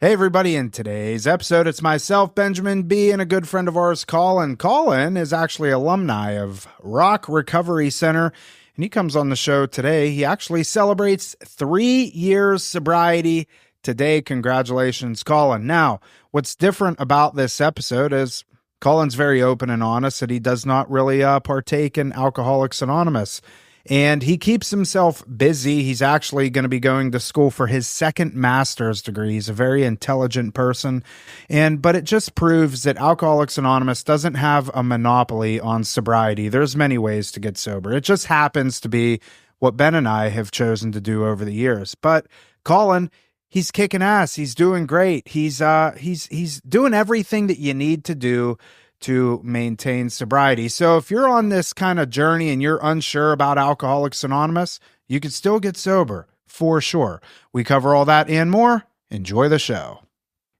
Hey, everybody. In today's episode, it's myself, Benjamin B., and a good friend of ours, Colin. Colin is actually alumni of Rock Recovery Center, and he comes on the show today. He actually celebrates 3 years sobriety today. Congratulations, Colin. Now, what's different about this episode is Colin's very open and honest that he does not really partake in Alcoholics Anonymous. And he keeps himself busy. He's actually going to be going to school for his second master's degree. He's a very intelligent person. But it just proves that Alcoholics Anonymous doesn't have a monopoly on sobriety. There's many ways to get sober. It just happens to be what Ben and I have chosen to do over the years. But Colin, he's kicking ass. He's doing great. He's doing everything that you need to do to maintain sobriety. So if you're on this kind of journey and you're unsure about Alcoholics Anonymous, you can still get sober for sure. We cover all that and more. Enjoy the show.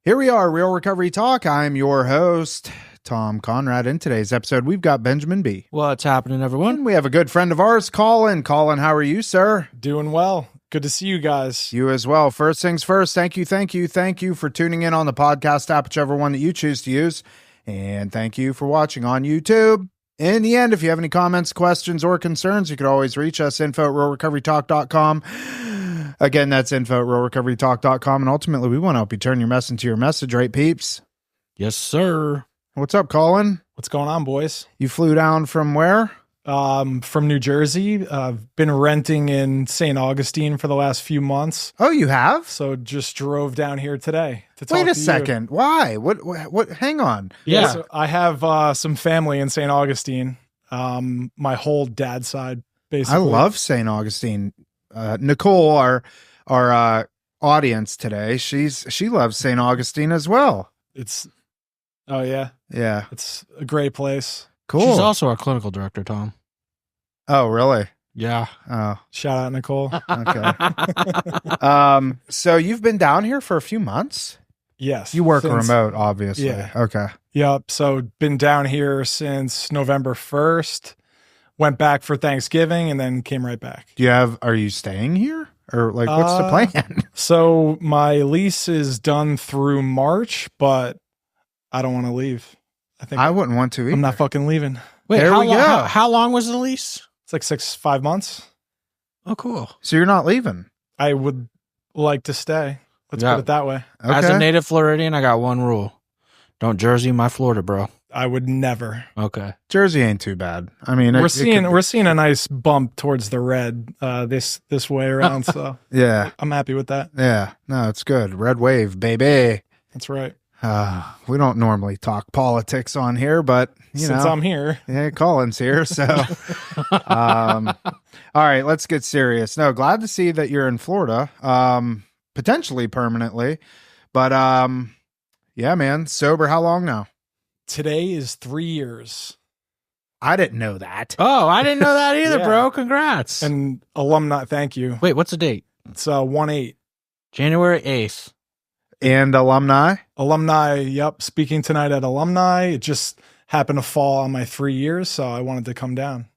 Here we are, Real Recovery Talk. I'm your host, Tom Conrad. In today's episode, we've got Benjamin B. What's happening, everyone? And we have a good friend of ours, Colin. Colin, how are you, sir? Doing well. Good to see you guys. You as well. First things first, thank you for tuning in on the podcast app, whichever one that you choose to use. And thank you for watching on YouTube. In the end, if you have any comments, questions, or concerns, you can always reach us, info@realrecoverytalk.com. Again, that's info@realrecoverytalk.com. And ultimately, we want to help you turn your mess into your message, right, peeps? Yes, sir. What's up, Colin? What's going on, boys? You flew down from where? From New Jersey. I've been renting in St. Augustine for the last few months. Oh, you have? So just drove down here today to talk Wait to a second. you. Why? What? Hang on. Yeah. So I have some family in St. Augustine. My whole dad's side, basically. I love St. Augustine. Nicole, our audience today, she loves St. Augustine as well. Oh yeah. Yeah. It's a great place. Cool. She's also our clinical director, Tom. Oh, really? Yeah. Oh, Shout out, Nicole. okay. So you've been down here for a few months? Yes. You work remote, obviously. Yeah. Okay. Yep. So been down here since November 1st. Went back for Thanksgiving and then came right back. Are you staying here? Or like, what's the plan? So my lease is done through March, but I don't want to leave. I wouldn't want to either. I'm not fucking leaving. Wait, There we go. How long was the lease? It's like 5 months. Oh, cool. So you're not leaving? I would like to stay. Let's Yeah. put it that way. Okay. As a native Floridian, I got one rule. Don't Jersey my Florida, bro. I would never. Okay. Jersey ain't too bad. I mean, We're seeing a nice bump towards the red this way around. So yeah. I'm happy with that. Yeah. No, it's good. Red wave, baby. That's right. We don't normally talk politics on here, but Since I'm here. Yeah, Colin's here. So, all right, let's get serious. No, glad to see that you're in Florida, potentially permanently, but, yeah, man, sober. How long now? Today is 3 years. I didn't know that. Oh, I didn't know that either, Yeah. bro. Congrats. And alumni, thank you. Wait, what's the date? It's 1/8. January 8th. And alumni? Alumni, yep. Speaking tonight at alumni. It just happened to fall on my 3 years, so I wanted to come down.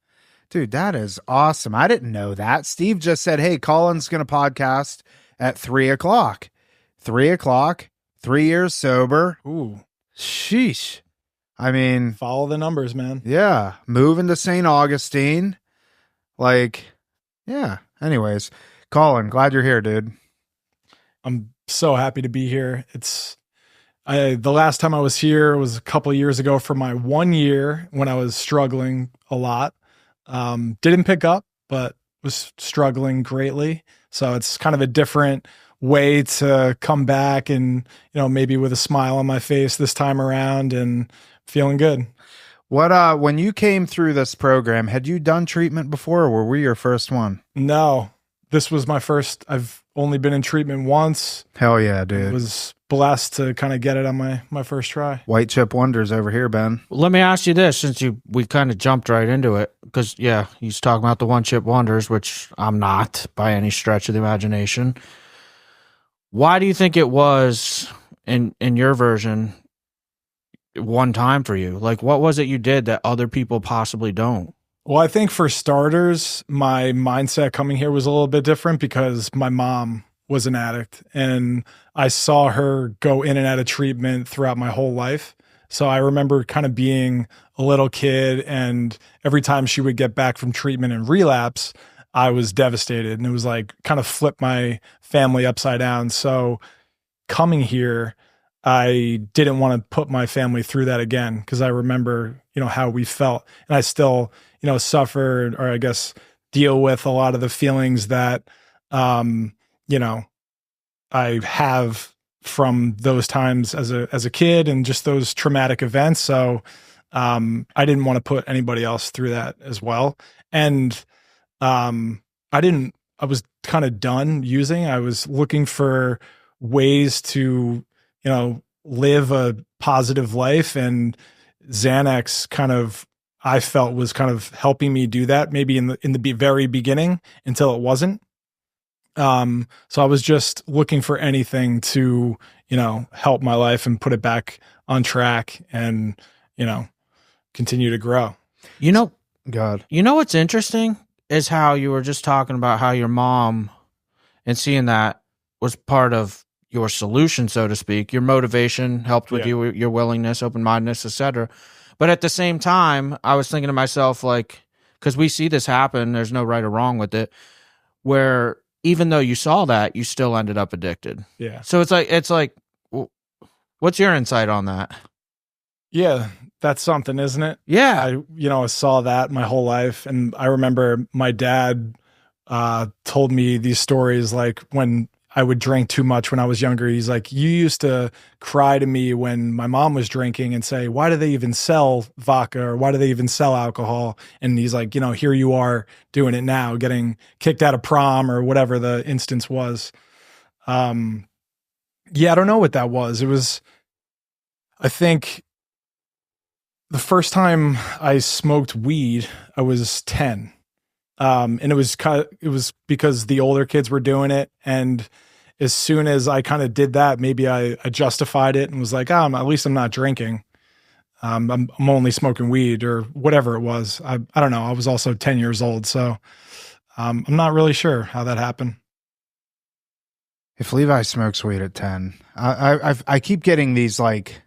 Dude, that is awesome. I didn't know that. Steve just said, hey, Colin's going to podcast at 3:00. 3:00, 3 years sober. Ooh. Sheesh. I mean, Follow the numbers, man. yeah, moving to St. Augustine. Like, yeah. Anyways, Colin, glad you're here, dude. I'm so happy to be here. The last time I was here was a couple of years ago for my 1 year when I was struggling a lot. Didn't pick up, but was struggling greatly. So it's kind of a different way to come back and, maybe with a smile on my face this time around and feeling good. What, when you came through this program, had you done treatment before or were we your first one? No, this was my first. I've only been in treatment once. Hell yeah, dude. Was blessed to kind of get it on my first try. White chip wonders over here, Ben. Let me ask you this, since we kind of jumped right into it, because, yeah, he's talking about the one chip wonders, which I'm not by any stretch of the imagination. Why do you think it was, in your version, one time for you? Like, what was it you did that other people possibly don't? Well, I think for starters, my mindset coming here was a little bit different because my mom was an addict, and I saw her go in and out of treatment throughout my whole life. So I remember kind of being a little kid, and every time she would get back from treatment and relapse, I was devastated, and it was like kind of flipped my family upside down. So coming here, I didn't want to put my family through that again, because I remember, how we felt, and I still, suffer, or I guess deal with a lot of the feelings that, I have from those times as a kid and just those traumatic events. So, I didn't want to put anybody else through that as well. And, I was kind of done using. I was looking for ways to, live a positive life, and Xanax I felt was kind of helping me do that, maybe in the very beginning, until it wasn't. So I was just looking for anything to, help my life and put it back on track and, continue to grow. God. What's interesting is how you were just talking about how your mom, and seeing that was part of your solution, so to speak. Your motivation helped with you, your willingness, open-mindedness, etc. But at the same time, I was thinking to myself, like, because we see this happen, there's no right or wrong with it, where even though you saw that, you still ended up addicted. Yeah. So it's like, what's your insight on that? Yeah, that's something, isn't it? Yeah. I saw that my whole life. And I remember my dad told me these stories, like when I would drink too much when I was younger. He's like, you used to cry to me when my mom was drinking and say, why do they even sell vodka, or why do they even sell alcohol? And he's like, here you are doing it now, getting kicked out of prom or whatever the instance was. I don't know what that was. It was, I think the first time I smoked weed, I was 10. And it was because the older kids were doing it. And as soon as I kind of did that, maybe I justified it and was like, at least I'm not drinking. I'm only smoking weed, or whatever it was. I don't know. I was also 10 years old. So, I'm not really sure how that happened. If Levi smokes weed at 10, I keep getting these, like,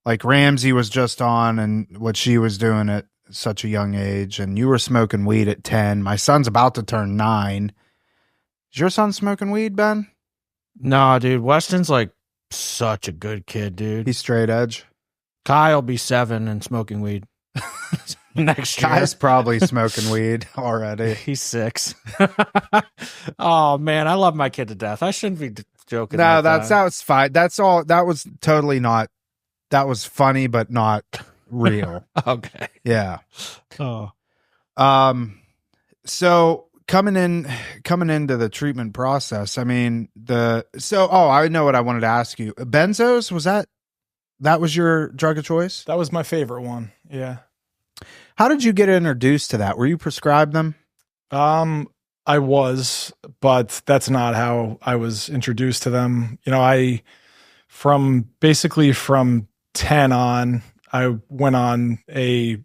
like Ramsey was just on, and what she was doing at such a young age, and you were smoking weed at 10. My son's about to turn 9. Is your son smoking weed, Ben? No, dude. Weston's like such a good kid, dude. He's straight edge. Kyle be 7 and smoking weed next year. Kai's probably smoking weed already. He's 6. Oh man, I love my kid to death. I shouldn't be joking. No, like that was fine. That's all. That was totally not. That was funny, but not real. Okay. Yeah. Oh. So coming into the treatment process, I mean, I know what I wanted to ask you. Benzos, that was your drug of choice? That was my favorite one. Yeah. How did you get introduced to that? Were you prescribed them? I was, but that's not how I was introduced to them. From 10 on, I went on a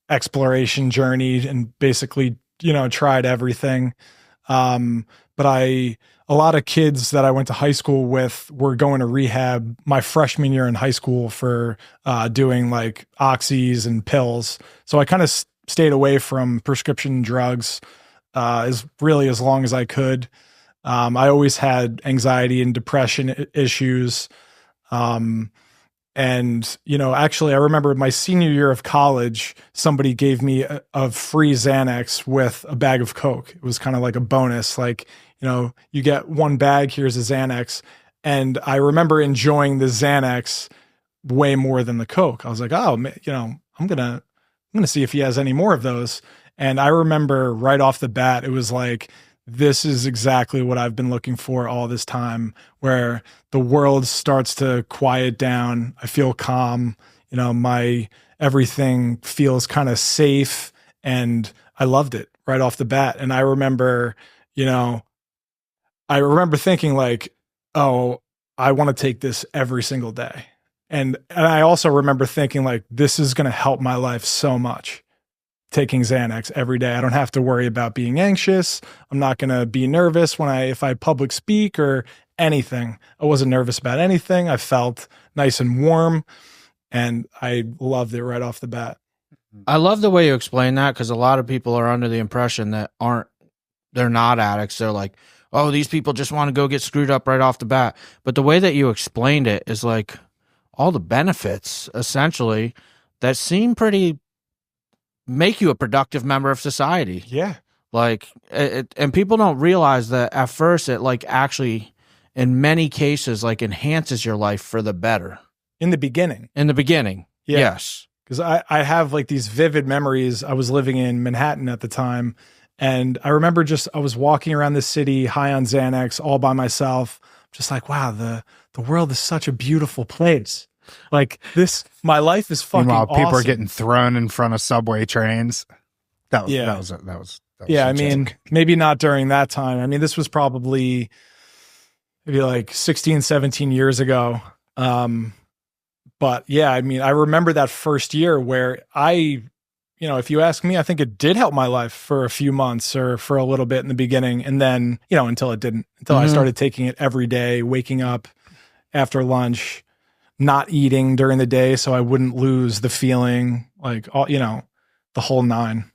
exploration journey and basically, tried everything. But a lot of kids that I went to high school with were going to rehab my freshman year in high school for doing like oxys and pills. So I kind of stayed away from prescription drugs as long as I could. I always had anxiety and depression issues. And, actually, I remember my senior year of college, somebody gave me a free Xanax with a bag of Coke. It was kind of like a bonus, like, you get one bag, here's a Xanax. And I remember enjoying the Xanax way more than the Coke. I was like, oh, I'm going to see if he has any more of those. And I remember right off the bat, it was like, this is exactly what I've been looking for all this time, where the world starts to quiet down. I feel calm. My everything feels kind of safe, and I loved it right off the bat. And I remember, thinking like, oh, I want to take this every single day. And I also remember thinking like, this is going to help my life so much. taking Xanax every day. I don't have to worry about being anxious. I'm not going to be nervous if I public speak or anything. I wasn't nervous about anything. I felt nice and warm, and I loved it right off the bat. I love the way you explain that, because a lot of people are under the impression that they're not addicts. They're like, oh, these people just want to go get screwed up right off the bat. But the way that you explained it is like all the benefits, essentially, that seem pretty make you a productive member of society. Yeah. Like, and people don't realize that at first it like actually, in many cases, like enhances your life for the better. In the beginning. Yeah. Yes. Because I have like these vivid memories. I was living in Manhattan at the time, and I remember I was walking around the city high on Xanax all by myself, just like, wow, the world is such a beautiful place. Like my life is fucking Meanwhile, awesome. people are getting thrown in front of subway trains. That was yeah, I mean, maybe not during that time. I mean, this was probably maybe like 16, 17 years ago. But yeah, I mean, I remember that first year where if you ask me, I think it did help my life for a few months or for a little bit in the beginning. And then, until it didn't, until I started taking it every day, waking up after lunch, not eating during the day so I wouldn't lose the feeling, like, the whole nine.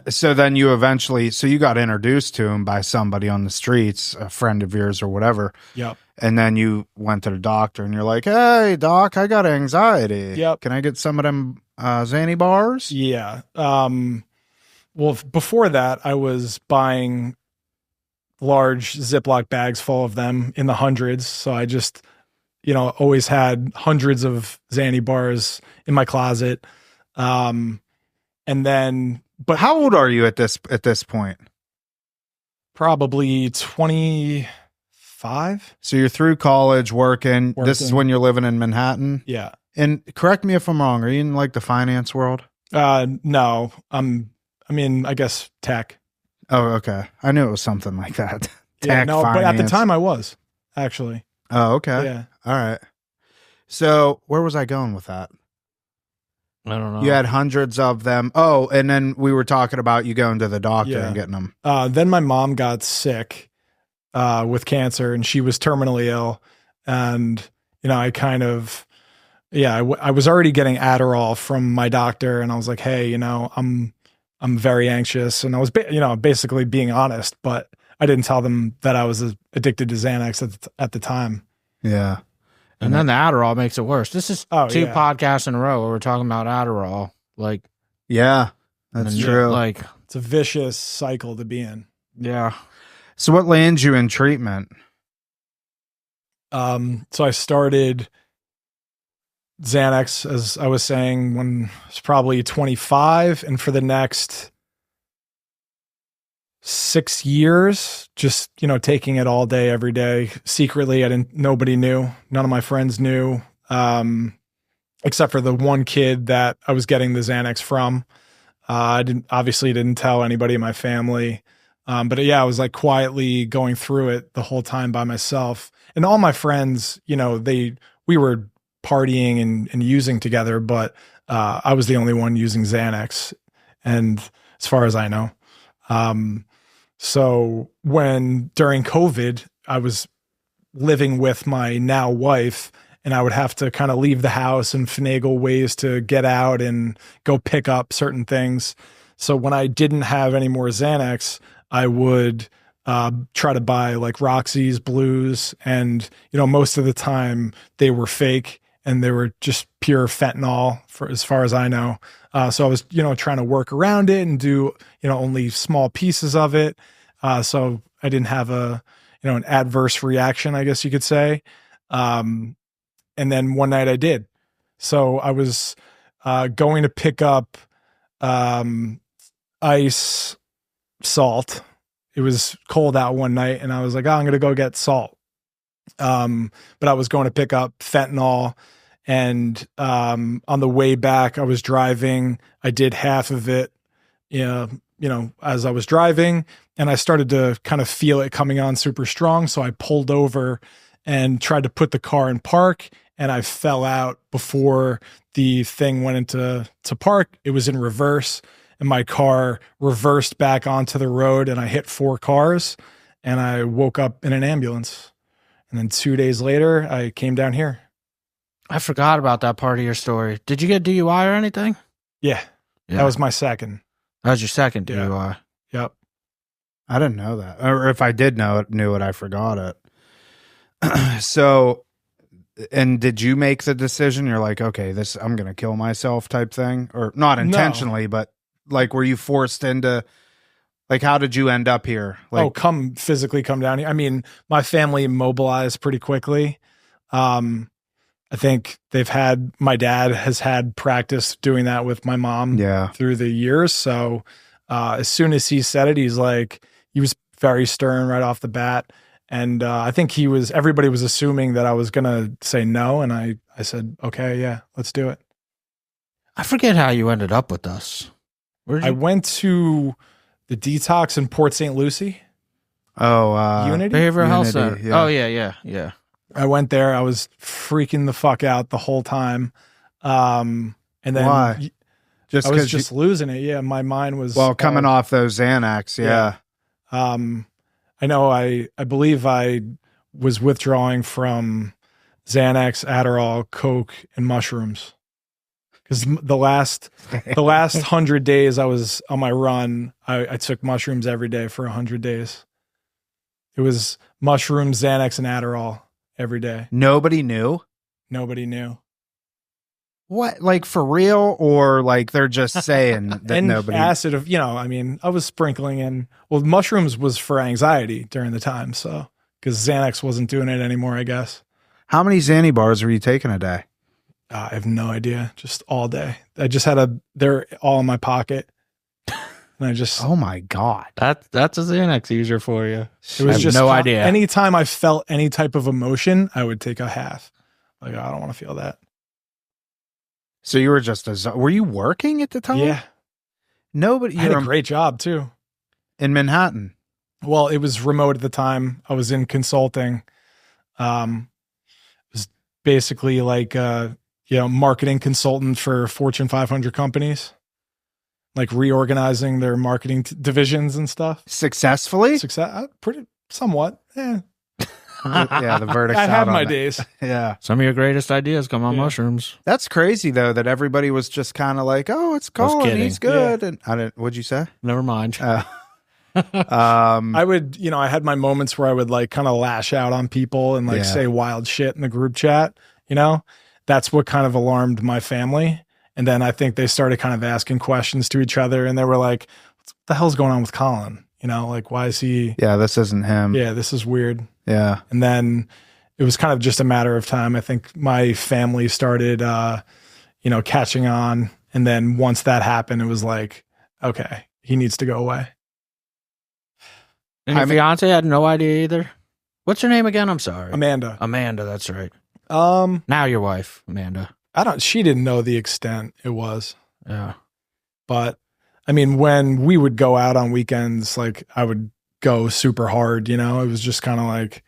So then you got introduced to him by somebody on the streets, a friend of yours or whatever. Yep. And then you went to the doctor and you're like, hey, doc, I got anxiety. Yep. Can I get some of them Xanny bars? Yeah. Well, before that, I was buying large Ziploc bags full of them in the hundreds. So I just, always had hundreds of Xanny bars in my closet. And then, but how old are you at this point? Probably 25. So you're through college, working. This is when you're living in Manhattan. Yeah. And correct me if I'm wrong. Are you in like the finance world? No. I guess tech. Oh, okay. I knew it was something like that. Yeah, Tech, no, finance. but at the time I was actually. Oh, okay. Yeah. All right. So where was I going with that? I don't know. You had hundreds of them. Oh, and then we were talking about you going to the doctor and getting them. Then my mom got sick with cancer, and she was terminally ill. And, I kind of, I was already getting Adderall from my doctor, and I was like, hey, I'm very anxious. And I was, basically being honest, but I didn't tell them that I was addicted to Xanax at the time. Yeah. And then the Adderall makes it worse. This is two yeah. podcasts in a row where we're talking about Adderall. Like, yeah, that's true. Like, it's a vicious cycle to be in. Yeah. So what lands you in treatment? So I started Xanax, as I was saying, when I was probably 25, and for the next 6 years, just, taking it all day, every day, secretly. Nobody knew. None of my friends knew, except for the one kid that I was getting the Xanax from. I didn't tell anybody in my family. But I was like quietly going through it the whole time by myself. And all my friends, we were partying and using together, but I was the only one using Xanax. And as far as I know, so during COVID, I was living with my now wife, and I would have to kind of leave the house and finagle ways to get out and go pick up certain things. So when I didn't have any more Xanax, I would try to buy like Roxy's, Blues, and most of the time they were fake and they were just pure fentanyl, for as far as I know. So I was trying to work around it and do only small pieces of it. So I didn't have an adverse reaction, I guess you could say. And then one night I did. So I was going to pick up ice, salt. It was cold out one night, and I was like, I'm going to go get salt. But I was going to pick up fentanyl, and on the way back, I was driving. I did half of it, as I was driving, and I started to kind of feel it coming on super strong. So I pulled over and tried to put the car in park, and I fell out before the thing went into park. It was in reverse, and my car reversed back onto the road, and I hit 4 cars, and I woke up in an ambulance. And then 2 days later, I came down here. I forgot about that part of your story. Did you get DUI or anything? Yeah. That was my second. That was your second Yeah. DUI. Yep. I didn't know that. Or if I did knew it, I forgot it. So, and did you make the decision? You're like, okay, I'm going to kill myself type thing? Or not intentionally, but like, were you forced into, like, how did you end up here? Like, physically come down here. I mean, my family mobilized pretty quickly. I think my dad has had practice doing that with my mom through the years. So as soon as he said it, he was very stern right off the bat. And I think everybody was assuming that I was going to say no. And I said, okay, yeah, let's do it. I forget how you ended up with us. I went to the detox in Port St. Lucie. Oh, Unity? Behavioral Health Center. Yeah. Oh, yeah. I went there. I was freaking the fuck out the whole time. And then why? I was just losing it. Yeah. My mind was coming off those Xanax. Yeah. I know I believe I was withdrawing from Xanax, Adderall, Coke, and mushrooms. Because the last 100 days I was on my run, I took mushrooms every day for 100 days. It was mushrooms, Xanax, and Adderall every day. Nobody knew? Nobody knew. What? Like for real? Or like they're just saying that and nobody... acid of, I mean, I was sprinkling in, mushrooms was for anxiety during the time. So, because Xanax wasn't doing it anymore, I guess. How many Xanny bars were you taking a day? I have no idea. Just all day. I just they're all in my pocket. And I just, oh my God. That's a Xanax user for you. It was just no idea. Anytime I felt any type of emotion, I would take a half. Like, I don't want to feel that. So you were were you working at the time? Yeah. Nobody. I had a great job too. In Manhattan. Well, it was remote at the time. I was in consulting. It was basically like, marketing consultant for Fortune 500 companies, like reorganizing their marketing divisions and stuff. Successfully? Somewhat. Yeah. Yeah, the verdict's I out had on my that. days. Yeah. Some of your greatest ideas come on mushrooms. That's crazy though, that everybody was just kind of like, oh, it's Colin, he's good. Yeah. And what'd you say? Never mind. I would, I had my moments where I would like kind of lash out on people and like say wild shit in the group chat, That's what kind of alarmed my family. And then I think they started kind of asking questions to each other, and they were like, what the hell's going on with Colin? Like, why is he? Yeah, this isn't him. Yeah, this is weird. Yeah. And then it was kind of just a matter of time. I think my family started, catching on. And then once that happened, it was like, okay, he needs to go away. And your fiance had no idea either? What's her name again? I'm sorry. Amanda. Amanda, that's right. Now your wife, Amanda. she didn't know the extent it was. Yeah. But I mean, when we would go out on weekends, like I would go super hard, it was just kind of like,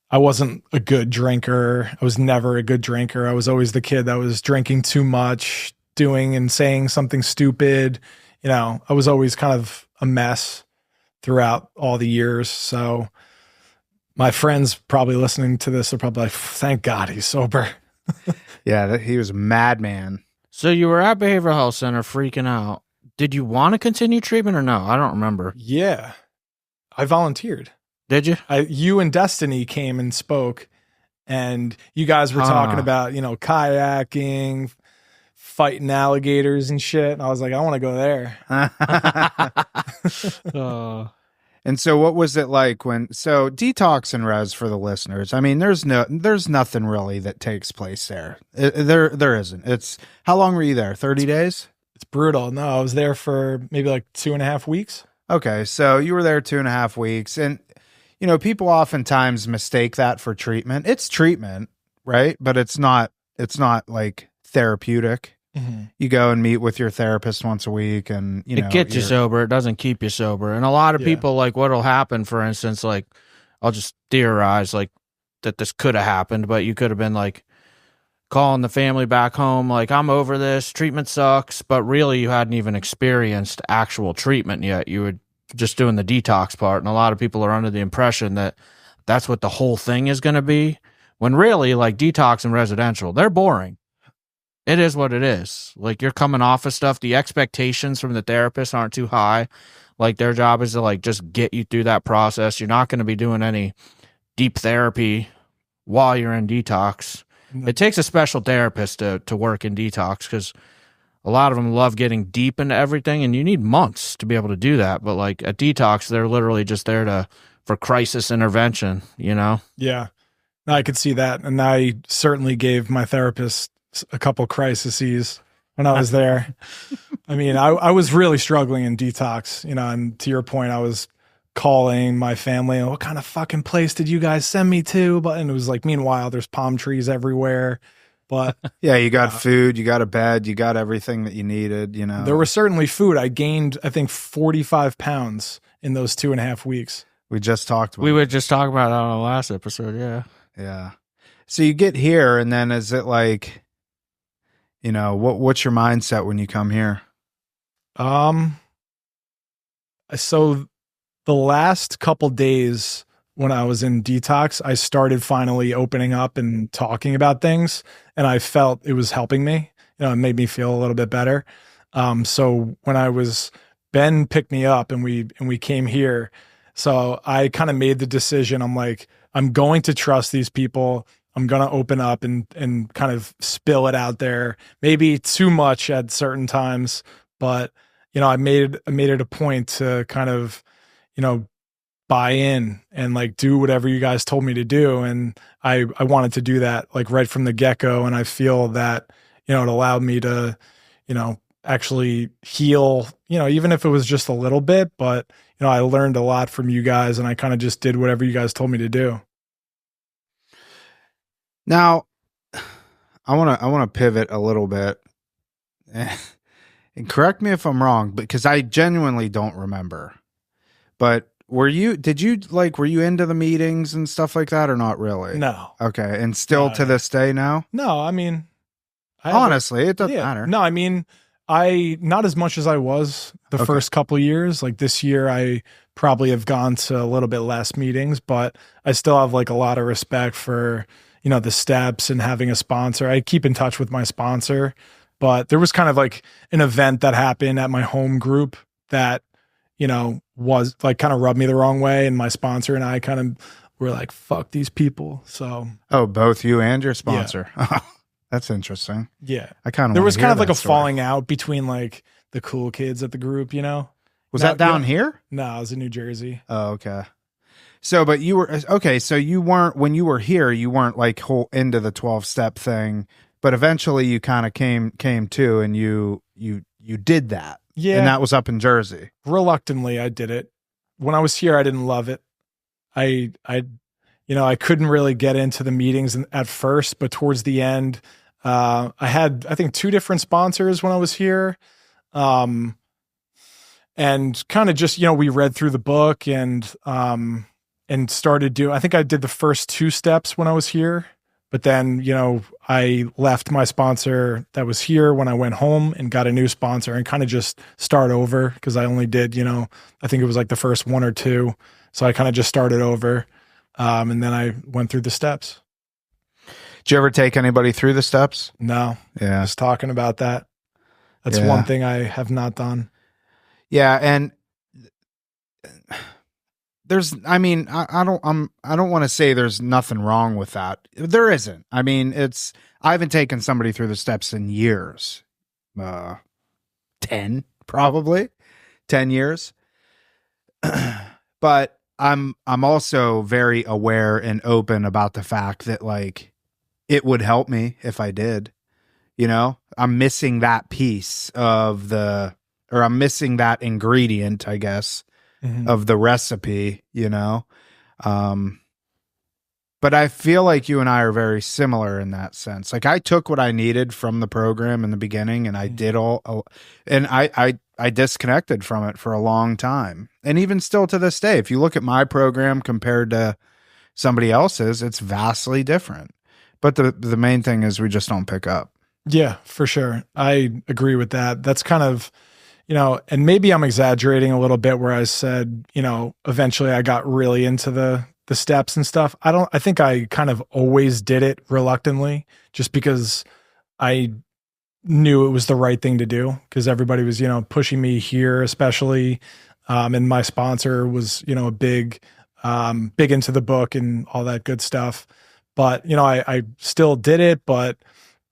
I wasn't a good drinker. I was never a good drinker. I was always the kid that was drinking too much, doing and saying something stupid. I was always kind of a mess throughout all the years. So my friends probably listening to this are probably like, thank God he's sober. Yeah, he was a madman. So you were at Behavioral Health Center freaking out. Did you want to continue treatment or no? I don't remember. Yeah. I volunteered. Did you? You and Destiny came and spoke, and you guys were talking about, kayaking, fighting alligators and shit. And I was like, I want to go there. And so what was it like so detox and res for the listeners? I mean, there's nothing really that takes place there. There isn't. It's, how long were you there? 30 days? It's brutal. No, I was there for maybe like 2.5 weeks. Okay. So you were there 2.5 weeks, and people oftentimes mistake that for treatment. It's treatment, right? But it's not like therapeutic. Mm-hmm. You go and meet with your therapist once a week, and it gets you sober. It doesn't keep you sober. And a lot of people, like, what'll happen, for instance, like, I'll just theorize like that this could have happened, but you could have been like, calling the family back home like, I'm over this, treatment sucks, but really you hadn't even experienced actual treatment yet. You were just doing the detox part, and a lot of people are under the impression that that's what the whole thing is going to be, when really, like, detox and residential, they're boring. It is what it is. Like, you're coming off of stuff. The expectations from the therapist aren't too high. Like, their job is to, like, just get you through that process. You're not going to be doing any deep therapy while you're in detox. It takes a special therapist to work in detox, because a lot of them love getting deep into everything, and you need months to be able to do that. But, like, at detox, they're literally just there for crisis intervention, you know? Yeah, I could see that. And I certainly gave my therapist a couple crises when I was there. I mean, I was really struggling in detox, you know, and to your point, I was calling my family, what kind of fucking place did you guys send me to? But, and it was like, meanwhile, there's palm trees everywhere. But yeah, you got food, you got a bed, you got everything that you needed, you know. There was certainly food. I gained, I think, 45 pounds in those 2.5 weeks. We just talked about We were just talking about that on the last episode, yeah. Yeah. So you get here, and then is it like, you know, what's your mindset when you come here? So the last couple days when I was in detox, I started finally opening up and talking about things, and I felt it was helping me. You know, it made me feel a little bit better. So when Ben picked me up and we came here, so I kind of made the decision. I'm like, I'm going to trust these people. I'm going to open up and kind of spill it out there. Maybe too much at certain times, but you know, I made it a point to kind of, you know, buy in and like do whatever you guys told me to do. And I wanted to do that like right from the get-go. And I feel that, you know, it allowed me to, you know, actually heal, you know, even if it was just a little bit, but you know, I learned a lot from you guys, and I kind of just did whatever you guys told me to do. Now, I want to pivot a little bit, and correct me if I'm wrong, because I genuinely don't remember. But were you into the meetings and stuff like that, or not really? No. Okay, and still to this day now? No, I mean, honestly, it doesn't matter. No, I mean, not as much as I was the first couple of years. Like this year, I probably have gone to a little bit less meetings, but I still have like a lot of respect for, you know, the steps and having a sponsor. I keep in touch with my sponsor, but there was kind of like an event that happened at my home group that, you know, was like kind of rubbed me the wrong way. And my sponsor and I kind of were like, fuck these people. So, both you and your sponsor. Yeah. That's interesting. Yeah. There was kind of like a falling out between like the cool kids at the group, you know? Was that down here? No, I was in New Jersey. Oh, okay. So, but you were, okay. So you weren't, when you were here, you weren't like whole into the 12-step thing, but eventually you kind of came to, and you did that. Yeah. And that was up in Jersey. Reluctantly, I did it. When I was here, I didn't love it. I couldn't really get into the meetings at first, but towards the end, I had, I think, 2 different sponsors when I was here. And kind of just, you know, we read through the book and started doing, I think I did the first 2 steps when I was here, but then, you know, I left my sponsor that was here when I went home and got a new sponsor and kind of just start over, because I only did, you know, I think it was like the first 1 or 2. So I kind of just started over. And then I went through the steps. Did you ever take anybody through the steps? No. Yeah. Just talking about that. That's one thing I have not done. Yeah. And there's, I mean, I don't want to say there's nothing wrong with that. There isn't. I mean, I haven't taken somebody through the steps in years. 10, probably 10 years. But I'm also very aware and open about the fact that like it would help me if I did. You know, I'm missing that piece of I'm missing that ingredient, I guess, of the recipe, you know. But I feel like you and I are very similar in that sense. Like I took what I needed from the program in the beginning, and I did and I disconnected from it for a long time. And even still to this day, if you look at my program compared to somebody else's, it's vastly different. But the main thing is we just don't pick up. Yeah, for sure. I agree with that. That's kind of, and maybe I'm exaggerating a little bit where I said, eventually I got really into the steps and stuff. I think I kind of always did it reluctantly just because I knew it was the right thing to do because everybody was, pushing me here, especially. And my sponsor was, big into the book and all that good stuff. But, I still did it, but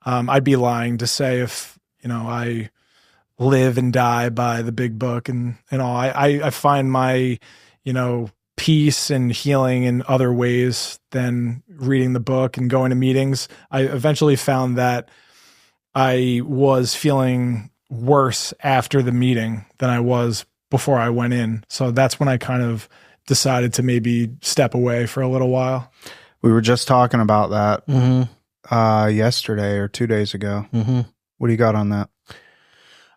I'd be lying to say if, I live and die by the big book and all. I find my, peace and healing in other ways than reading the book and going to meetings. I eventually found that I was feeling worse after the meeting than I was before I went in. So that's when I kind of decided to maybe step away for a little while. We were just talking about that yesterday or 2 days ago. Mm-hmm. What do you got on that?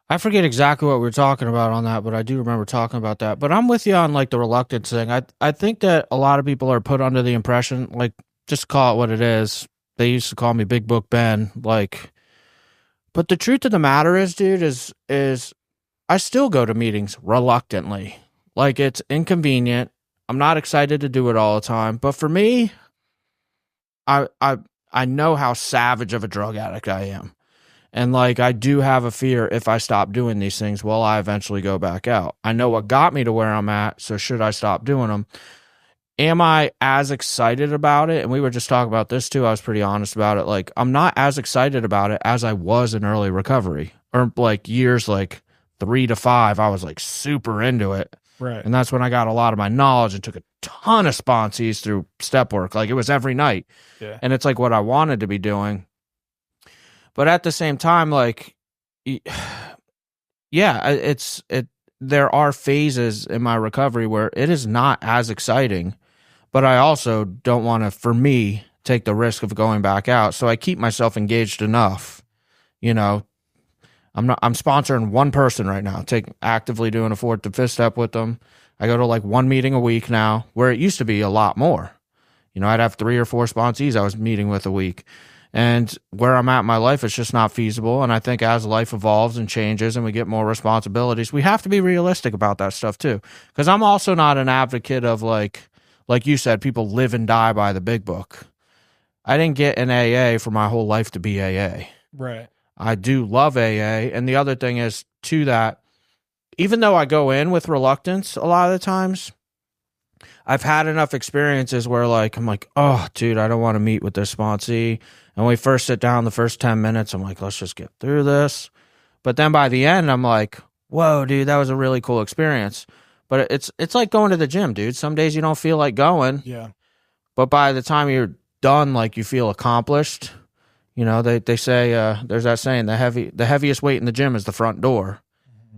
I forget exactly what we were talking about on that, but I do remember talking about that. But I'm with you on like the reluctance thing. I think that a lot of people are put under the impression, like, just call it what it is. They used to call me Big Book Ben, like, but the truth of the matter is, dude, is I still go to meetings reluctantly. Like, it's inconvenient. I'm not excited to do it all the time. But for me, I know how savage of a drug addict I am. And like, I do have a fear if I stop doing these things, will I eventually go back out? I know what got me to where I'm at, so should I stop doing them? Am I as excited about it? And we were just talking about this too. I was pretty honest about it. Like, I'm not as excited about it as I was in early recovery, or like years like 3 to 5. I was like super into it. Right. And that's when I got a lot of my knowledge and took a ton of sponsees through step work. Like, it was every night. Yeah. And it's like what I wanted to be doing. But at the same time, like, yeah, there are phases in my recovery where it is not as exciting, but I also don't want to, for me, take the risk of going back out. So I keep myself engaged enough. I'm sponsoring one person right now, actively doing a 4th to 5th step with them. I go to like one meeting a week now, where it used to be a lot more. I'd have 3 or 4 sponsees I was meeting with a week. And where I'm at in my life, it's just not feasible. And I think as life evolves and changes and we get more responsibilities, we have to be realistic about that stuff too. Because I'm also not an advocate of like you said, people live and die by the big book. I didn't get an AA for my whole life to be AA. Right. I do love AA. And the other thing is, to that, even though I go in with reluctance a lot of the times, I've had enough experiences where like, I'm like, oh, dude, I don't want to meet with this sponsee. And when we first sit down, the first 10 minutes, I'm like, let's just get through this. But then by the end, I'm like, whoa, dude, that was a really cool experience. But it's like going to the gym, dude. Some days you don't feel like going. Yeah. But by the time you're done, like, you feel accomplished. They say, there's that saying, the heaviest weight in the gym is the front door.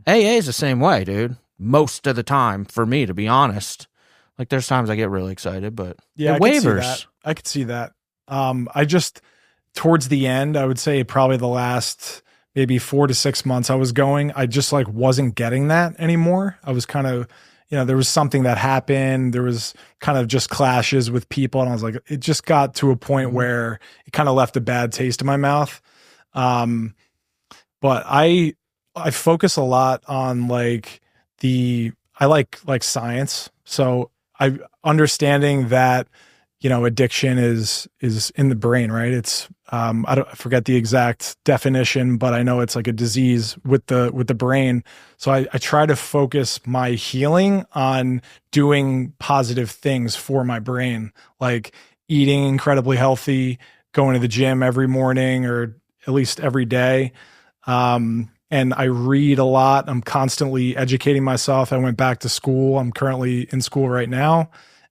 AA is the same way, dude. Most of the time, for me, to be honest. Like, there's times I get really excited, but yeah, I could see that. I just, towards the end, I would say probably the last maybe 4 to 6 months I was going, I just like wasn't getting that anymore. I was kind of, there was something that happened. There was kind of just clashes with people. And I was like, it just got to a point where it kind of left a bad taste in my mouth. But I focus a lot on like I like science. So I understanding that, addiction is in the brain, right? It's, I forget the exact definition, but I know it's like a disease with the brain. So I try to focus my healing on doing positive things for my brain, like eating incredibly healthy, going to the gym every morning or at least every day. And I read a lot. I'm constantly educating myself. I went back to school. I'm currently in school right now.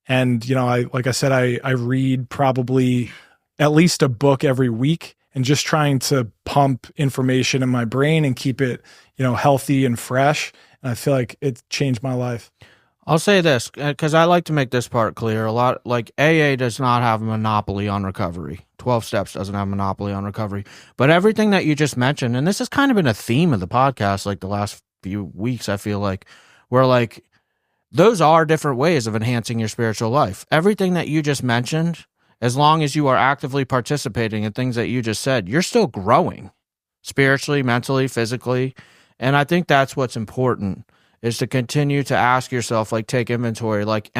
And, like I said, I read probably at least a book every week and just trying to pump information in my brain and keep it, healthy and fresh. And I feel like it changed my life. I'll say this, because I like to make this part clear. A lot, like, AA does not have a monopoly on recovery. 12 Steps doesn't have a monopoly on recovery. But everything that you just mentioned, and this has kind of been a theme of the podcast, like the last few weeks, I feel like, where like, those are different ways of enhancing your spiritual life. Everything that you just mentioned as long as you are actively participating in things that you just said, you're still growing spiritually, mentally, physically. And I think that's what's important, is to continue to ask yourself, like, take inventory. Like,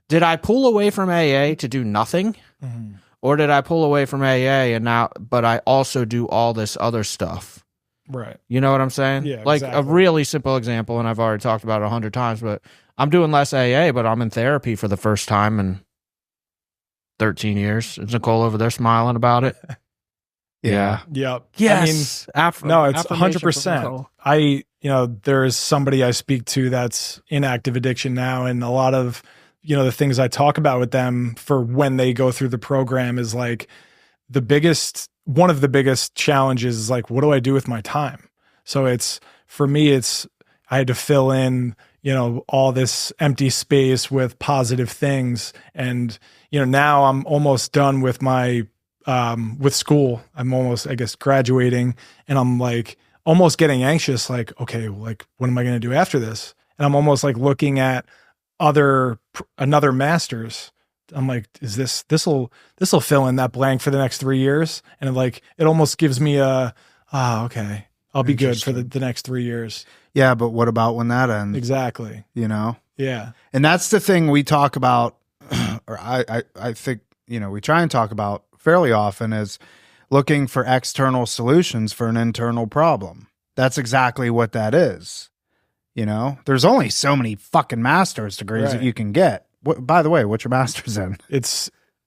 did I pull away from AA to do nothing? Mm-hmm. Or did I pull away from AA but I also do all this other stuff? Right. You know what I'm saying? Yeah, like exactly. A really simple example, and I've already talked about it 100 times, but I'm doing less AA, but I'm in therapy for the first time in 13 years. Is Nicole over there smiling about it? Yeah. Yep. Yes. I mean, no, it's 100%. There's somebody I speak to that's in active addiction now, and a lot of, the things I talk about with them for when they go through the program is like one of the biggest challenges is like, what do I do with my time? So for me, I had to fill in, all this empty space with positive things. And, now I'm almost done with my, with school. I'm almost, I guess, graduating, and I'm like almost getting anxious. Like, okay, like, what am I going to do after this? And I'm almost like looking at another master's. I'm like, this'll fill in that blank for the next 3 years. And it almost gives me okay, I'll be good for the next 3 years. Yeah. But what about when that ends? Exactly. Yeah. And that's the thing we talk about, or I think, we try and talk about fairly often, is looking for external solutions for an internal problem. That's exactly what that is. There's only so many fucking master's degrees that you can get. By the way, what's your master's in?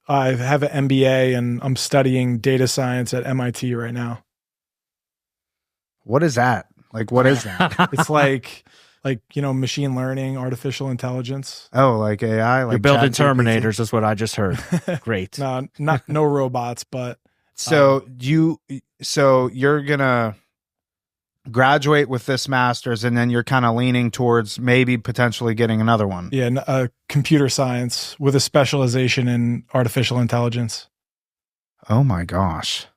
I have an MBA, and I'm studying data science at MIT right now. What is that? Like, what is that? It's like machine learning, artificial intelligence. Oh, like AI? Like you're building Terminators is what I just heard. Great. No robots, but. So you're going to graduate with this master's, and then you're kind of leaning towards maybe potentially getting another one. Yeah, computer science with a specialization in artificial intelligence. Oh my gosh.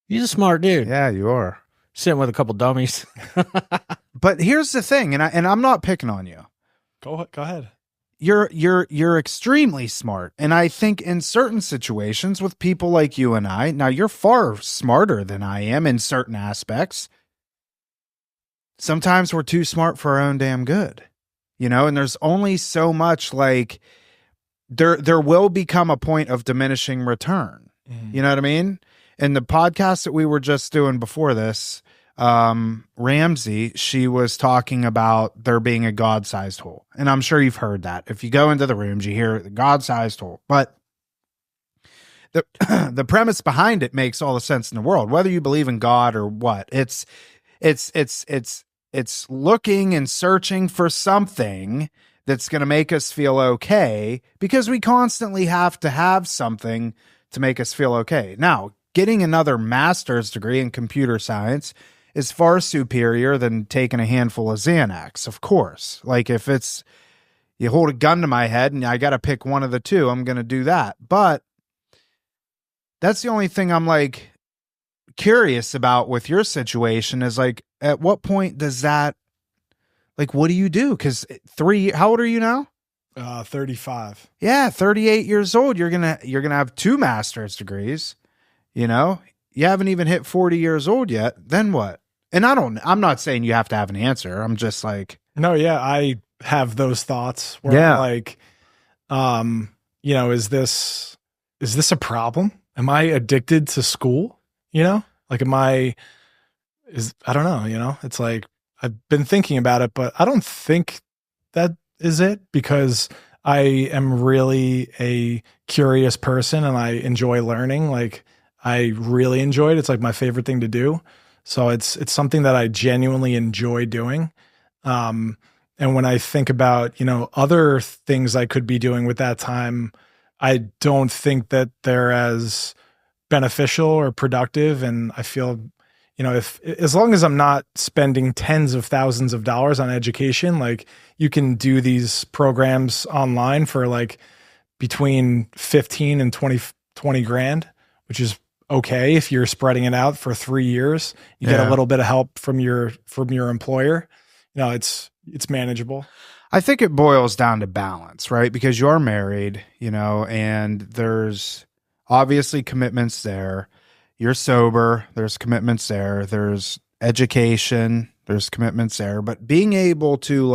He's a smart dude. Yeah, you are. Sitting with a couple dummies. But here's the thing, and I'm not picking on you. Go ahead. You're extremely smart, and I think in certain situations with people like you and I, now you're far smarter than I am in certain aspects. Sometimes we're too smart for our own damn good, and there's only so much, like, there will become a point of diminishing return. Mm-hmm. You know what I mean? In the podcast that we were just doing before this, Ramsey, she was talking about there being a God-sized hole. And I'm sure you've heard that. If you go into the rooms, you hear the God-sized hole. But the premise behind it makes all the sense in the world, whether you believe in God or what. It's looking and searching for something that's going to make us feel okay, because we constantly have to have something to make us feel okay. Now, getting another master's degree in computer science is far superior than taking a handful of Xanax, of course. Like, if you hold a gun to my head and I got to pick one of the two, I'm going to do that. But that's the only thing I'm like curious about with your situation, is like, at what point does that, like, what do you do? Because how old are you now? 35. Yeah, 38 years old. You're gonna have 2 master's degrees. You haven't even hit 40 years old yet. Then what? And I'm not saying you have to have an answer. I'm just like, no, yeah, I have those thoughts where I'm like, is this a problem? Am I addicted to school? Like, I don't know, it's like, I've been thinking about it, but I don't think that is it, because I am really a curious person and I enjoy learning. Like, I really enjoy it. It's like my favorite thing to do. So it's something that I genuinely enjoy doing. And when I think about, other things I could be doing with that time, I don't think that they're as beneficial or productive. And I feel, as long as I'm not spending tens of thousands of dollars on education, like, you can do these programs online for like between 15 and 20 grand, which is okay if you're spreading it out for 3 years. You get a little bit of help from your employer. It's manageable. I think it boils down to balance, right? Because you're married, and there's obviously commitments there. You're sober, there's commitments there. There's education, there's commitments there. But being able to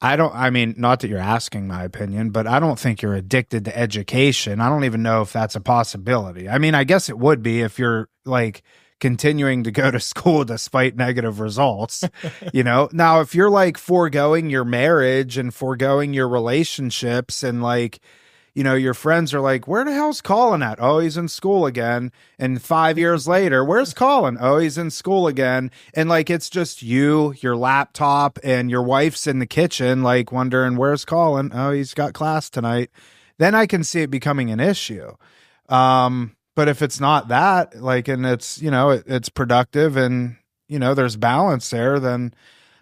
not that you're asking my opinion, but I don't think you're addicted to education. I don't even know if that's a possibility. I mean, I guess it would be if you're continuing to go to school despite negative results, Now, if you're foregoing your marriage and foregoing your relationships and your friends are like, where the hell's Colin at? Oh, he's in school again. And 5 years later, where's Colin? Oh, he's in school again. And it's just you, your laptop, and your wife's in the kitchen, wondering, where's Colin? Oh, he's got class tonight. Then I can see it becoming an issue. But if it's not that, and it's, it's productive and, there's balance there, then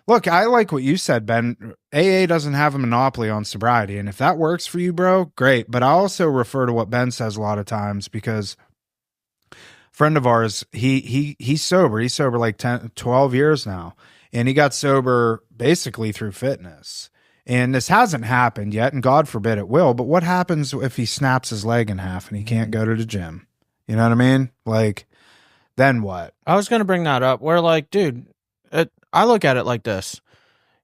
look, I like what you said, Ben. AA doesn't have a monopoly on sobriety. And if that works for you, bro, great. But I also refer to what Ben says a lot of times because a friend of ours, he's sober. He's sober 10, 12 years now. And he got sober basically through fitness. And this hasn't happened yet, and God forbid it will. But what happens if he snaps his leg in half and he can't go to the gym? You know what I mean? Then what? I was going to bring that up where dude, I look at it like this.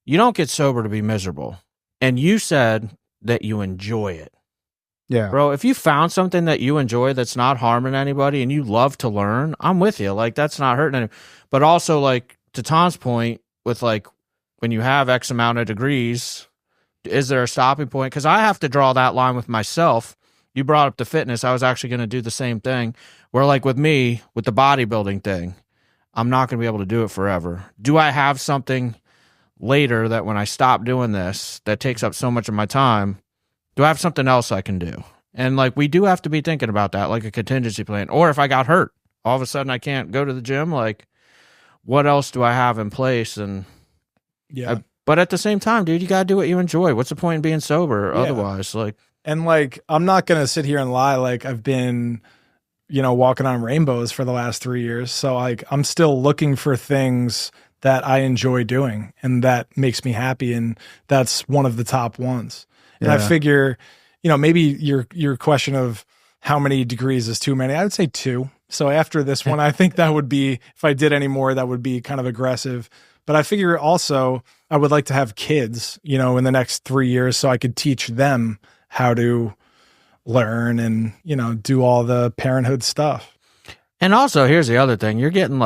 You don't get sober to be miserable. And you said that you enjoy it. Yeah. Bro, if you found something that you enjoy that's not harming anybody and you love to learn, I'm with you. That's not hurting anyone. But also, to Tom's point, with when you have X amount of degrees, is there a stopping point? Because I have to draw that line with myself. You brought up the fitness. I was actually going to do the same thing. Where with me, with the bodybuilding thing, I'm not going to be able to do it forever. Do I have something later that when I stop doing this that takes up so much of my time, do I have something else I can do? And we do have to be thinking about that, a contingency plan. Or if I got hurt, all of a sudden I can't go to the gym, what else do I have in place? And yeah. But at the same time, dude, you got to do what you enjoy. What's the point in being sober otherwise? And I'm not going to sit here and lie. I've been, walking on rainbows for the last 3 years. So I'm still looking for things that I enjoy doing and that makes me happy. And that's one of the top ones. And I figure, maybe your question of how many degrees is too many, I would say 2. So after this one, I think that would be, if I did any more, that would be kind of aggressive. But I figure also I would like to have kids, in the next 3 years so I could teach them how to learn and, do all the parenthood stuff. And also, here's the other thing. You're getting,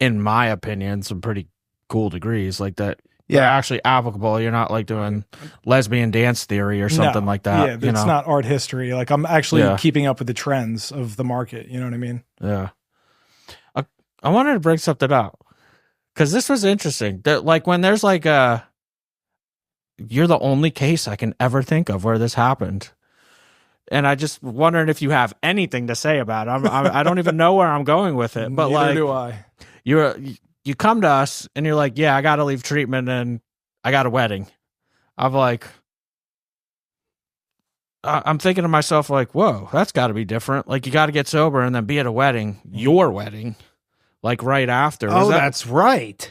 in my opinion, some pretty cool degrees that. Yeah, actually applicable. You're not doing lesbian dance theory or something like that. Yeah, it's not art history. I'm actually keeping up with the trends of the market. You know what I mean? Yeah. I wanted to bring something up because this was interesting. That when there's you're the only case I can ever think of where this happened. And I just wondering if you have anything to say about it. I don't even know where I'm going with it. But neither do I. You come to us and you're like, yeah, I got to leave treatment and I got a wedding. I'm thinking to myself whoa, that's got to be different. You got to get sober and then be at a wedding, your wedding, right after. Oh, that's right.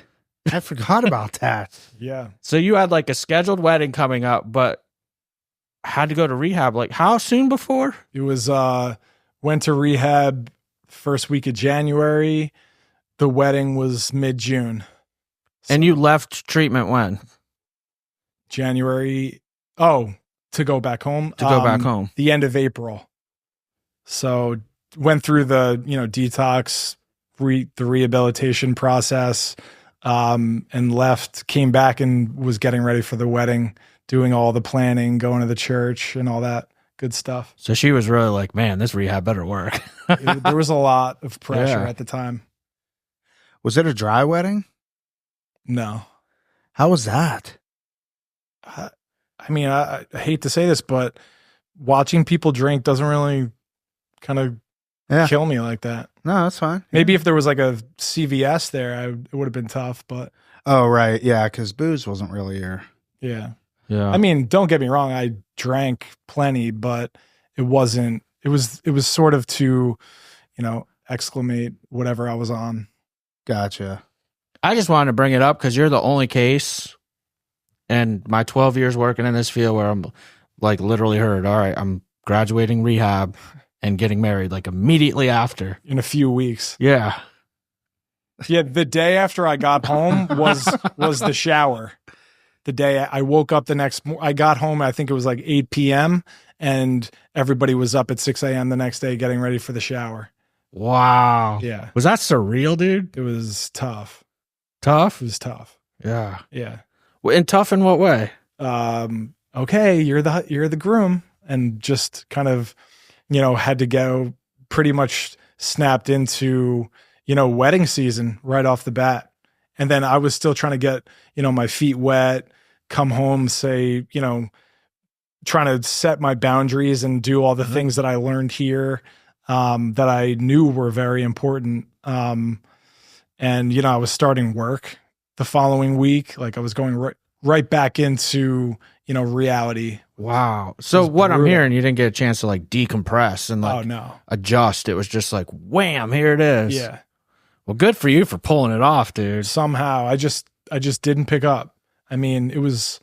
I forgot about that. Yeah. So you had a scheduled wedding coming up, but had to go to rehab. How soon before? It was, went to rehab first week of January. The wedding was mid-June. And you left treatment when? January. Oh, to go back home? To go back home. The end of April. So went through the, detox, the rehabilitation process, and left, came back and was getting ready for the wedding, doing all the planning, going to the church and all that good stuff. So she was really man, this rehab better work. There was a lot of pressure at the time. Was it a dry wedding? No. How was that? I hate to say this, but watching people drink doesn't really kind of kill me like that. No, that's fine. Maybe if there was a CVS there, it would have been tough, but. Oh, right. Yeah, because booze wasn't really your. Yeah. Yeah. Don't get me wrong. I drank plenty, but it wasn't, it was sort of to, exclamate whatever I was on. Gotcha. I just wanted to bring it up because you're the only case and my 12 years working in this field where I'm like literally heard, all right, I'm graduating rehab and getting married like immediately after. In a few weeks. Yeah. Yeah, the day after I got home was the shower. The day I woke up I got home, I think it was like 8 p.m. and everybody was up at 6 a.m. the next day getting ready for the shower. Wow. Yeah. Was that surreal, dude? It was tough. Tough? It was tough. Yeah. Yeah. And tough in what way? Okay, you're the groom, and just kind of, had to go pretty much snapped into, wedding season right off the bat. And then I was still trying to get, my feet wet, come home, say, trying to set my boundaries and do all the things that I learned here, that I knew were very important. And, I was starting work the following week. Like I was going right back into, reality. Wow. So what brutal. I'm hearing, you didn't get a chance to like decompress and like no. adjust. It was just like, wham, here it is. Yeah. Well, good for you for pulling it off, dude. Somehow I just didn't pick up. I mean, it was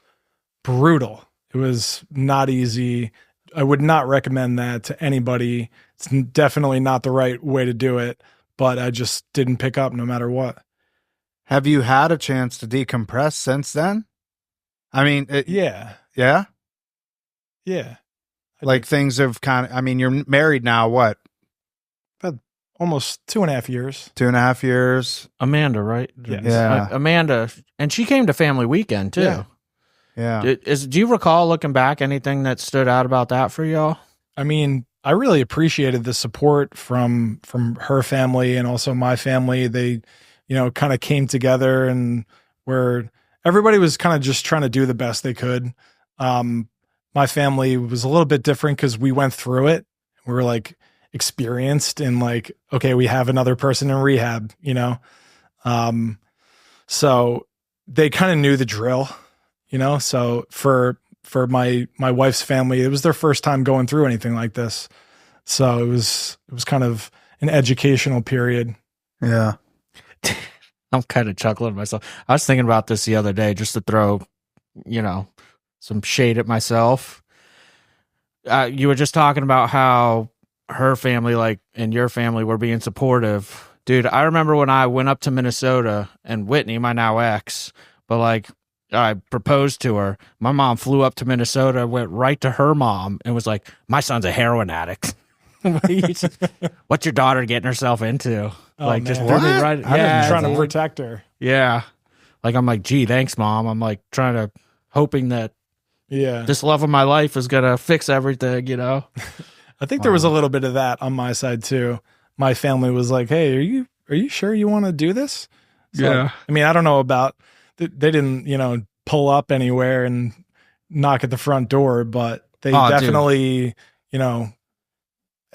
brutal. It was not easy. I would not recommend that to anybody. It's definitely not the right way to do it, but I just didn't pick up no matter what. Have you had a chance to decompress since then? I mean, yeah. Yeah? Yeah. Like things have you're married now, what? About almost 2.5 years. 2.5 years. Amanda, right? Yes. Yeah. Amanda, and she came to family weekend too. Yeah. Yeah. Do you recall looking back anything that stood out about that for y'all? I mean, I really appreciated the support from her family and also my family. They, kind of came together and where everybody was kind of just trying to do the best they could. My family was a little bit different because we went through it. We were like experienced in like, okay, we have another person in rehab, so they kind of knew the drill, so for my wife's family, it was their first time going through anything like this. So it was kind of an educational period. Yeah. I'm kind of chuckling to myself. I was thinking about this the other day just to throw, some shade at myself. You were just talking about how her family, like, and your family were being supportive. Dude, I remember when I went up to Minnesota and Whitney, my now ex, but like, I proposed to her. My mom flew up to Minnesota, went right to her mom and was like, my son's a heroin addict. What's your daughter getting herself into? Oh, like, man. just threw me right. I'm trying to dude. protect her. Yeah. Like, I'm like, gee, thanks, mom. I'm like hoping that this love of my life is going to fix everything, I think there was a little bit of that on my side too. My family was like, hey, are you sure you want to do this? So, Yeah. I mean, I don't know about, they didn't, pull up anywhere and knock at the front door, but they definitely,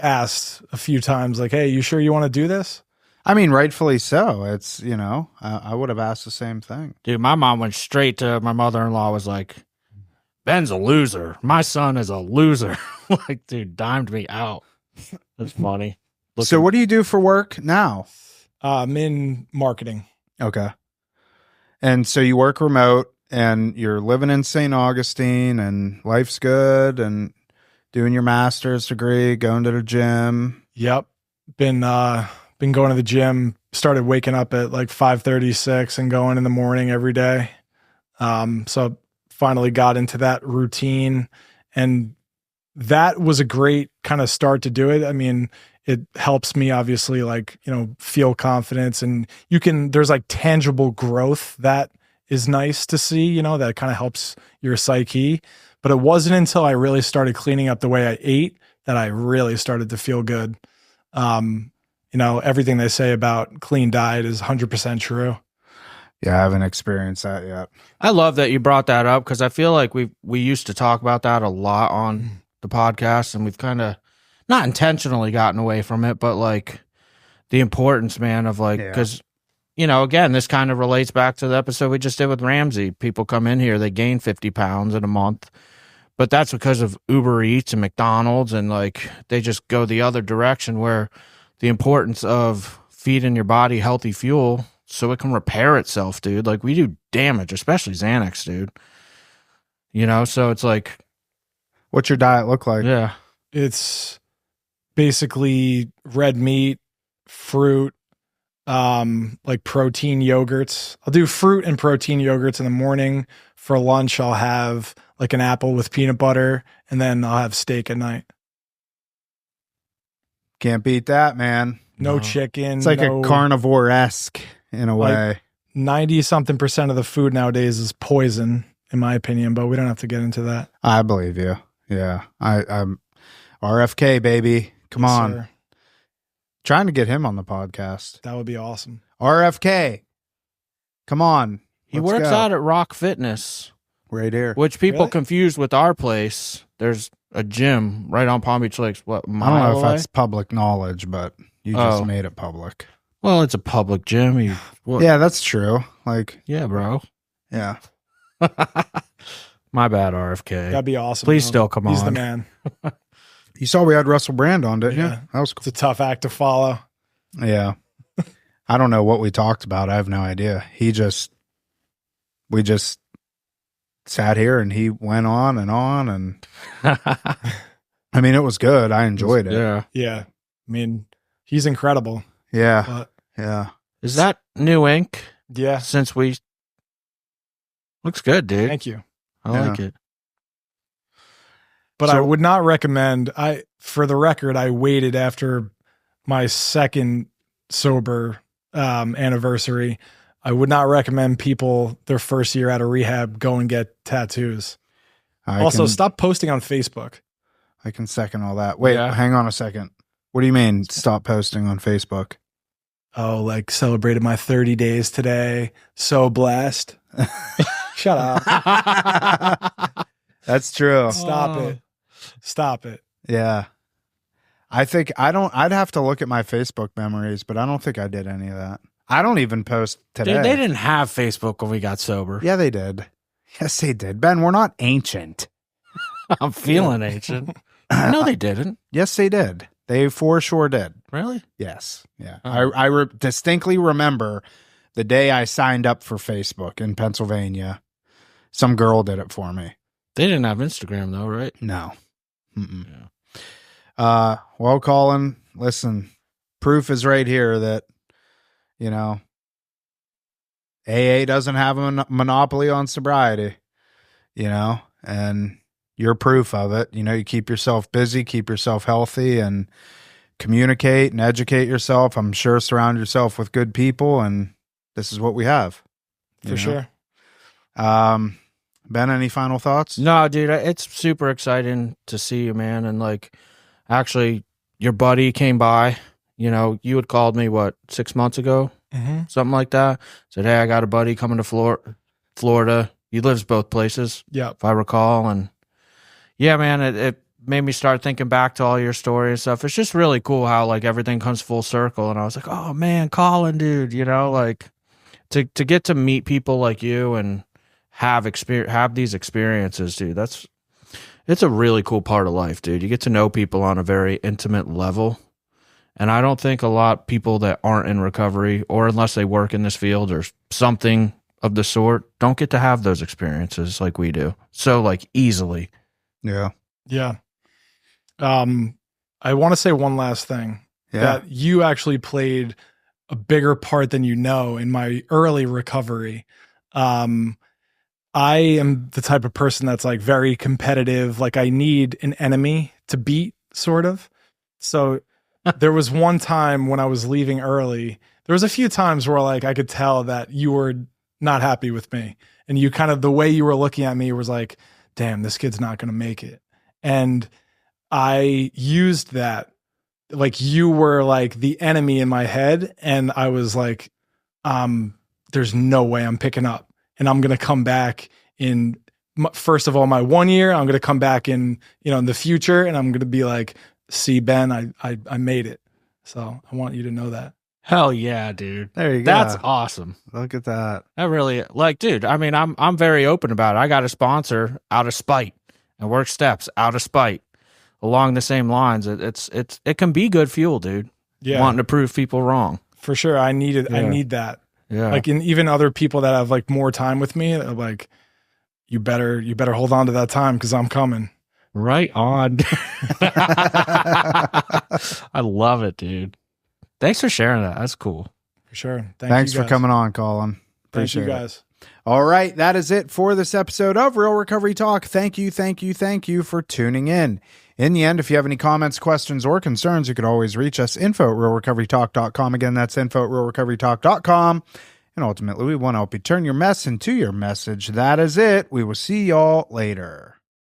asked a few times like, hey, you sure you want to do this? I mean, rightfully so. It's, I would have asked the same thing. Dude, my mom went straight to my mother-in-law, was like, Ben's a loser. My son is a loser. Like, dude, dimed me out. That's funny. So what do you do for work now? I'm in marketing. Okay. And so you work remote and you're living in St. Augustine and life's good and doing your master's degree, going to the gym. Yep. Been going to the gym, started waking up at like 5:36 and going in the morning every day. So finally got into that routine, and that was a great kind of start to do it. I mean, it helps me obviously feel confidence, and there's like tangible growth that is nice to see, that kind of helps your psyche. But it wasn't until I really started cleaning up the way I ate that I really started to feel good. Everything they say about clean diet is 100% true. Yeah, I haven't experienced that yet. I love that you brought that up because I feel like we used to talk about that a lot on the podcast, and we've kind of not intentionally gotten away from it, but like the importance, man, of like, because, again, this kind of relates back to the episode we just did with Ramsey. People come in here, they gain 50 pounds in a month, but that's because of Uber Eats and McDonald's, and like they just go the other direction, where the importance of feeding your body healthy fuel so it can repair itself, dude. Like, we do damage, especially Xanax, dude. You know, so it's like, What's your diet look like? yeah. It's basically red meat, fruit, like protein yogurts. I'll do fruit and protein yogurts in the morning. For lunch, I'll have like an apple with peanut butter, and then I'll have steak at night. Can't beat that, man. No chicken. It's like no, a carnivore-esque in a way. 90-something% of the food nowadays is poison, in my opinion, but we don't have to get into that. I believe you. Yeah. I'm RFK, baby. Come Yes, on. sir. Trying to get him on the podcast. That would be awesome. RFK. Come on. He Let's works go. out at Rock Fitness, Right here. which people Really? confuse with our place. There's a gym right on Palm Beach Lakes. What, a I mile don't know if away? that's public knowledge, but you just Oh. made it public. Well, it's a public gym. Yeah, that's true. Like, Yeah, bro. yeah. My bad, RFK. That'd be awesome. Please though. still come He's the on. man. You saw we had Russell Brand on, didn't you? Yeah. That was It's a tough act to follow. cool. Yeah. I don't know what we talked about. I have no idea. We just sat here and he went on. And I mean, it was good. I enjoyed it. Yeah. Yeah. I mean, he's incredible. Yeah. But Yeah. Is that new ink? yeah. Since we looks good, dude. Thank you. I like it. But So- I would not recommend. For the record, I waited after my second sober anniversary. I would not recommend people their first year out of rehab go and get tattoos. Also, stop posting on Facebook. I can second all that. Wait, Yeah. hang on a second. What do you mean stop posting on Facebook? Oh, like celebrated my 30 days today. So blessed. Shut up. That's true. Stop Oh. it. Stop it. Yeah. I'd have to look at my Facebook memories, but I don't think I did any of that. I don't even post today. Dude, they didn't have Facebook when we got sober. Yeah, they did. Yes, they did. Ben, we're not ancient. I'm feeling ancient. No, they didn't. Yes, they did. They for sure did. Really? Yes. Yeah. Oh. I distinctly remember the day I signed up for Facebook in Pennsylvania. Some girl did it for me. They didn't have Instagram though, right? No. Mm-mm. Yeah. Well, Colin, listen, proof is right here that, you know, AA doesn't have a monopoly on sobriety, you know, and you're proof of it. You know, you keep yourself busy, keep yourself healthy, and communicate and educate yourself. I'm sure surround yourself with good people, and this is what we have. For sure. Ben, any final thoughts? No, dude, it's super exciting to see you, man. And like, actually, your buddy came by. You know, you had called me, 6 months ago? Mm-hmm. Something like that. Said, hey, I got a buddy coming to Florida. He lives both places, Yep. if I recall. And yeah, man, it made me start thinking back to all your story and stuff. It's just really cool how like everything comes full circle. And I was like, oh man, Colin, dude, you know, like to get to meet people like you and have these experiences, dude. It's a really cool part of life, dude. You get to know people on a very intimate level. And I don't think a lot of people that aren't in recovery, or unless they work in this field or something of the sort, don't get to have those experiences like we do. So like easily. Yeah. Yeah. I want to say one last thing. Yeah. That you actually played a bigger part than you know in my early recovery. I am the type of person that's like very competitive. Like I need an enemy to beat, sort of. So there was one time when I was leaving early. There was a few times where like I could tell that you were not happy with me, and you kind of, the way you were looking at me was like, damn, this kid's not going to make it. And I used that, like you were like the enemy in my head. And I was like, there's no way I'm picking up, and I'm going to come back in, first of all, my 1 year. I'm going to come back in, in the future, and I'm going to be like, see, Ben, I made it. So I want you to know that. Hell yeah, dude. There you go. That's awesome. Look at that. I really like, dude. I mean, I'm very open about it. I got a sponsor out of spite, and Work Steps out of spite. Along the same lines, it can be good fuel, dude. Yeah, Wanting to prove people wrong. for sure. I need Yeah. that. Yeah. Like, and even other people that have like more time with me, like, you better hold on to that time because I'm coming. Right on. I love it, dude. Thanks for sharing that. That's cool. For sure. Thanks for coming on, Colin. Appreciate Thank you guys. All right, that is it for this episode of Real Recovery Talk. Thank you for tuning in. In the end, if you have any comments, questions, or concerns, you can always reach us, info@realrecoverytalk.com. Again, that's info@realrecoverytalk.com. And ultimately, we want to help you turn your mess into your message. That is it. We will see y'all later.